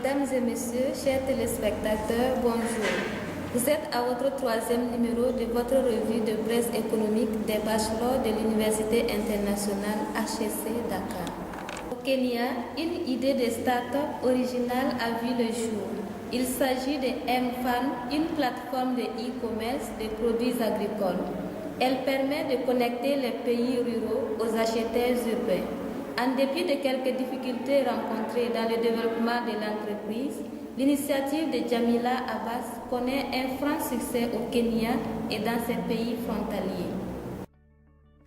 Mesdames et messieurs, chers téléspectateurs, bonjour. Vous êtes à votre troisième numéro de votre revue de presse économique des bachelors de l'Université internationale HEC Dakar. Au Kenya, une idée de start-up originale a vu le jour. Il s'agit de M-Farm, une plateforme de e-commerce de produits agricoles. Elle permet de connecter les pays ruraux aux acheteurs urbains. En dépit de quelques difficultés rencontrées dans le développement de l'entreprise, l'initiative de Jamila Abbas connaît un franc succès au Kenya et dans ses pays frontaliers.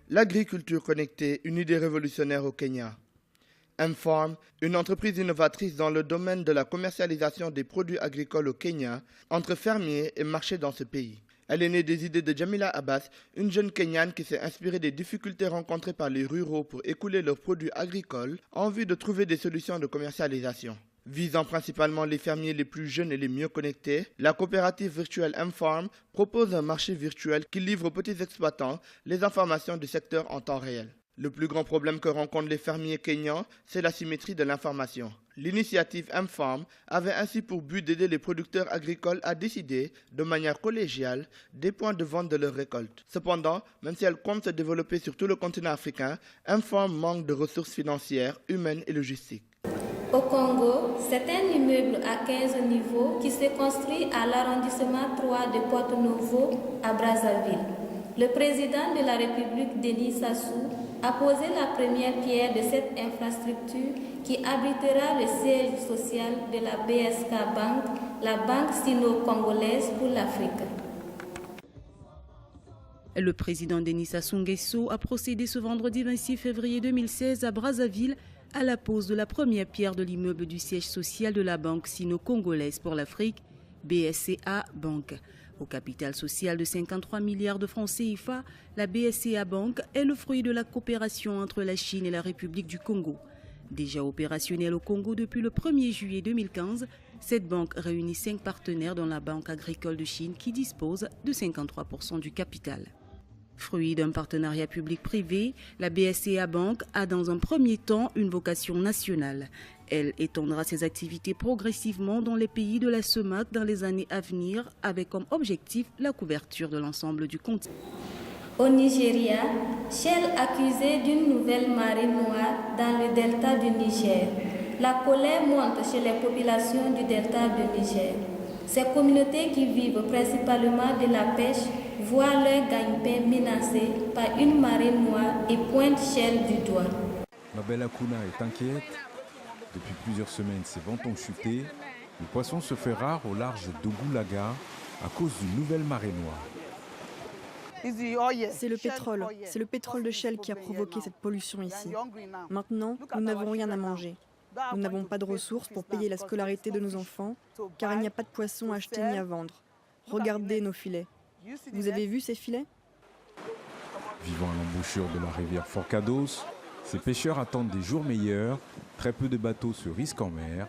L'agriculture connectée, une idée révolutionnaire au Kenya. M-Farm, une entreprise innovatrice dans le domaine de la commercialisation des produits agricoles au Kenya, entre fermiers et marchés dans ce pays. Elle est née des idées de Jamila Abbas, une jeune Kenyane qui s'est inspirée des difficultés rencontrées par les ruraux pour écouler leurs produits agricoles en vue de trouver des solutions de commercialisation. Visant principalement les fermiers les plus jeunes et les mieux connectés, la coopérative virtuelle M-Farm propose un marché virtuel qui livre aux petits exploitants les informations du secteur en temps réel. Le plus grand problème que rencontrent les fermiers kenyans, c'est l'asymétrie de l'information. L'initiative M-Farm avait ainsi pour but d'aider les producteurs agricoles à décider, de manière collégiale, des points de vente de leurs récoltes. Cependant, même si elle compte se développer sur tout le continent africain, M-Farm manque de ressources financières, humaines et logistiques. Au Congo, c'est un immeuble à 15 niveaux qui se construit à l'arrondissement 3 de Porto-Novo à Brazzaville. Le président de la République, Denis Sassou, a posé la première pierre de cette infrastructure qui abritera le siège social de la BSK Bank, la banque sino-congolaise pour l'Afrique. Le président Denis Sassou Nguesso a procédé ce vendredi 26 février 2016 à Brazzaville à la pose de la première pierre de l'immeuble du siège social de la banque sino-congolaise pour l'Afrique, BSCA Bank. Au capital social de 53 milliards de francs CFA, la BSCA Bank est le fruit de la coopération entre la Chine et la République du Congo. Déjà opérationnelle au Congo depuis le 1er juillet 2015, cette banque réunit 5 partenaires dont la Banque agricole de Chine qui dispose de 53% du capital. Fruit d'un partenariat public-privé, la BSCA Bank a dans un premier temps une vocation nationale. Elle étendra ses activités progressivement dans les pays de la CEMAC dans les années à venir, avec comme objectif la couverture de l'ensemble du continent. Au Nigeria, Shell accusée d'une nouvelle marée noire dans le delta du Niger. La colère monte chez les populations du delta du Niger. Ces communautés qui vivent principalement de la pêche voient leur gagne-pain menacé par une marée noire et pointent Shell du doigt. Ma belle Akuna est inquiète. Depuis plusieurs semaines, ses ventes ont chuté. Le poisson se fait rare au large d'Ogulaga à cause d'une nouvelle marée noire. C'est le pétrole de Shell qui a provoqué cette pollution ici. Maintenant, nous n'avons rien à manger. Nous n'avons pas de ressources pour payer la scolarité de nos enfants, car il n'y a pas de poissons à acheter ni à vendre. Regardez nos filets. Vous avez vu ces filets? Vivant à l'embouchure de la rivière Forcados, ces pêcheurs attendent des jours meilleurs. Très peu de bateaux se risquent en mer.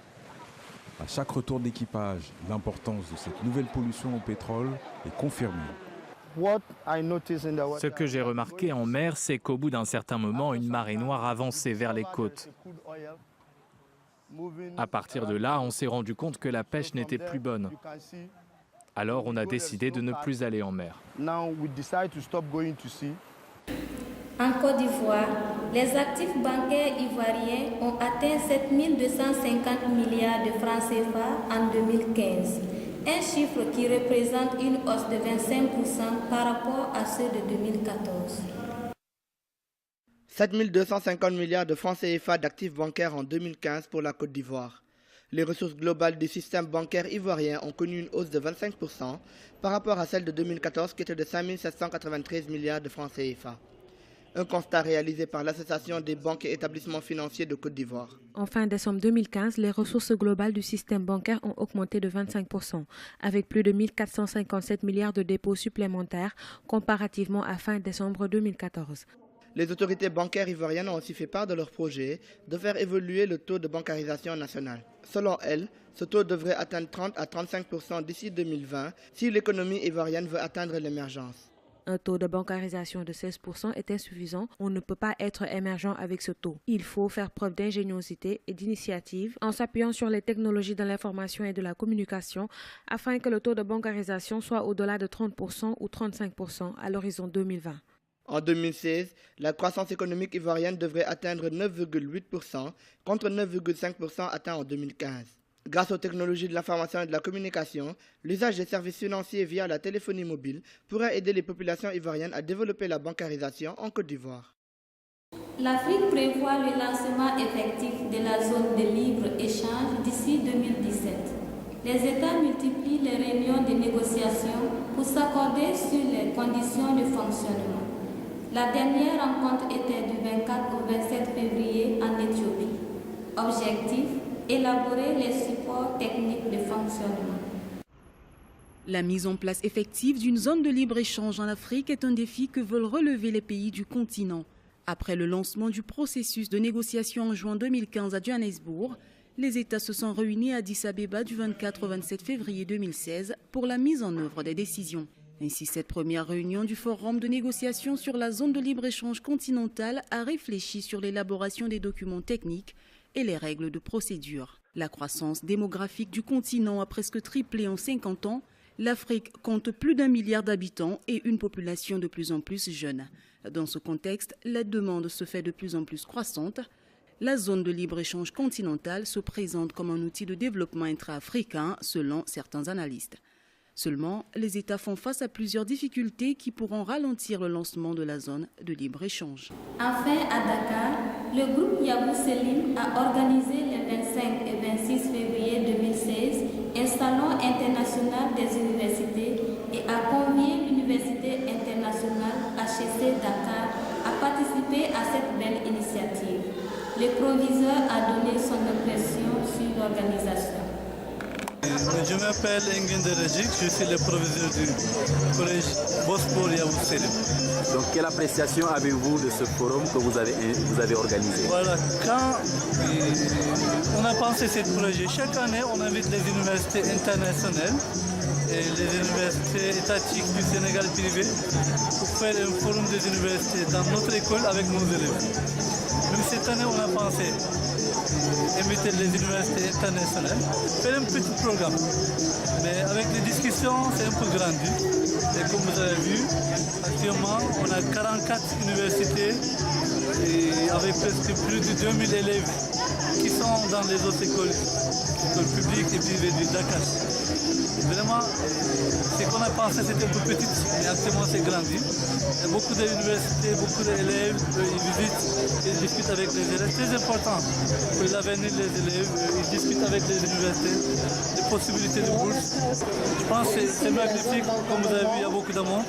À chaque retour d'équipage, l'importance de cette nouvelle pollution au pétrole est confirmée. Ce que j'ai remarqué en mer, c'est qu'au bout d'un certain moment, une marée noire avançait vers les côtes. À partir de là, on s'est rendu compte que la pêche n'était plus bonne. Alors on a décidé de ne plus aller en mer. En Côte d'Ivoire, les actifs bancaires ivoiriens ont atteint 7 250 milliards de francs CFA en 2015. Un chiffre qui représente une hausse de 25% par rapport à ceux de 2014. 7 250 milliards de francs CFA d'actifs bancaires en 2015 pour la Côte d'Ivoire. Les ressources globales du système bancaire ivoirien ont connu une hausse de 25% par rapport à celle de 2014 qui était de 5 793 milliards de francs CFA. Un constat réalisé par l'Association des banques et établissements financiers de Côte d'Ivoire. En fin décembre 2015, les ressources globales du système bancaire ont augmenté de 25%, avec plus de 1 457 milliards de dépôts supplémentaires comparativement à fin décembre 2014. Les autorités bancaires ivoiriennes ont aussi fait part de leur projet de faire évoluer le taux de bancarisation nationale. Selon elles, ce taux devrait atteindre 30 à 35% d'ici 2020 si l'économie ivoirienne veut atteindre l'émergence. Un taux de bancarisation de 16% est insuffisant. On ne peut pas être émergent avec ce taux. Il faut faire preuve d'ingéniosité et d'initiative en s'appuyant sur les technologies de l'information et de la communication afin que le taux de bancarisation soit au-delà de 30% ou 35% à l'horizon 2020. En 2016, la croissance économique ivoirienne devrait atteindre 9,8% contre 9,5% atteint en 2015. Grâce aux technologies de l'information et de la communication, l'usage des services financiers via la téléphonie mobile pourrait aider les populations ivoiriennes à développer la bancarisation en Côte d'Ivoire. L'Afrique prévoit le lancement effectif de la zone de libre-échange d'ici 2017. Les États multiplient les réunions de négociation pour s'accorder sur les conditions de fonctionnement. La dernière rencontre était du 24 au 27 février en Éthiopie. Objectif: élaborer les supports techniques de fonctionnement. La mise en place effective d'une zone de libre-échange en Afrique est un défi que veulent relever les pays du continent. Après le lancement du processus de négociation en juin 2015 à Johannesburg, les États se sont réunis à Addis Abeba du 24 au 27 février 2016 pour la mise en œuvre des décisions. Ainsi, cette première réunion du forum de négociation sur la zone de libre-échange continentale a réfléchi sur l'élaboration des documents techniques et les règles de procédure. La croissance démographique du continent a presque triplé en 50 ans. L'Afrique compte plus d'1 milliard d'habitants et une population de plus en plus jeune. Dans ce contexte, la demande se fait de plus en plus croissante. La zone de libre-échange continentale se présente comme un outil de développement intra-africain, selon certains analystes. Seulement, les États font face à plusieurs difficultés qui pourront ralentir le lancement de la zone de libre-échange. Enfin, à Dakar, le groupe Yabou Selim a organisé les 25 et 26 février 2016 un salon international des universités et a convié l'Université internationale HEC Dakar à participer à cette belle initiative. Le proviseur a donné son impression sur l'organisation. Je m'appelle Engen Derejik, je suis le proviseur du collège Bospor Yabou Selim. Donc quelle appréciation avez-vous de ce forum que vous avez organisé? Voilà, quand on a pensé ce projet, chaque année on invite les universités internationales et les universités étatiques du Sénégal privé pour faire un forum des universités dans notre école avec nos élèves. Même cette année on a pensé inviter les universités internationales, faire un petit programme. Mais avec les discussions, c'est un peu grandi. Et comme vous avez vu, actuellement, on a 44 universités et avec presque plus de 2000 élèves qui sont dans les autres écoles publiques et privées du Dakar. Vraiment, ce qu'on a pensé, c'était un peu petit, mais actuellement, c'est grandi. Il y a beaucoup d'universités, beaucoup d'élèves, ils visitent, ils discutent avec les élèves. C'est très important pour l'avenir des élèves, ils discutent avec les universités, les possibilités de bourse. Je pense que c'est magnifique, comme vous avez vu, il y a beaucoup de monde.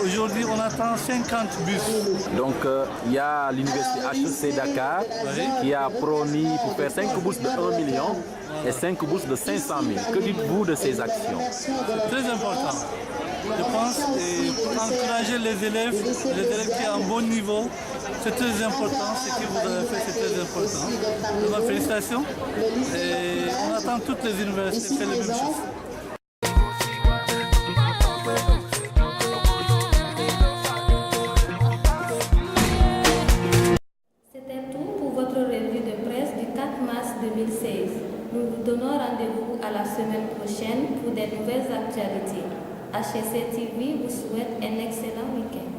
Aujourd'hui, on attend 50 bus. Donc, il y a l'université HEC Dakar qui a promis pour faire 5 bourses de 1 million et 5 bourses de 500 000. Que dites-vous de ces actions? C'est très important. Je pense que pour encourager les élèves qui ont un bon niveau, c'est très important. Ce que vous avez fait, c'est très important. Donc, félicitations. Et on attend toutes les universités faire les mêmes choses. C'était tout pour votre revue de presse du 4 mars 2016. Nous vous donnons rendez-vous à la semaine prochaine pour des nouvelles actualités. HEC TV vous souhaite un excellent week-end.